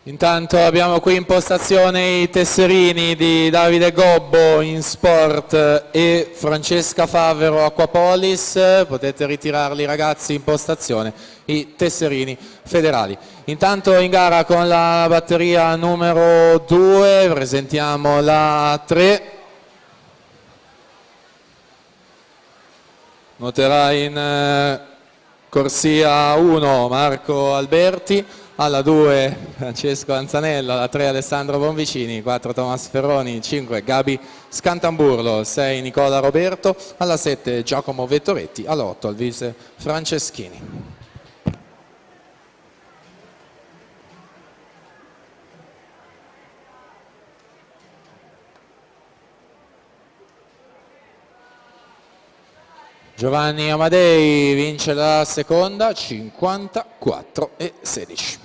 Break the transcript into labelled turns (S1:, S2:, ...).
S1: Intanto abbiamo qui in postazione i tesserini di Davide Gobbo in Sport e Francesca Favero Aquapolis. Potete ritirarli ragazzi in postazione, i tesserini federali. Intanto in gara con la batteria numero 2 presentiamo la 3. Noterà in corsia 1 Marco Alberti, alla 2 Francesco Anzanello, alla 3 Alessandro Bonvicini, 4 Tomas Ferroni, 5 Gabi Scantamburlo, 6 Nicola Roberto, alla 7 Giacomo Vettoretti, alla 8 Alvise Franceschini. Giovanni Amadei vince la seconda, 54-16.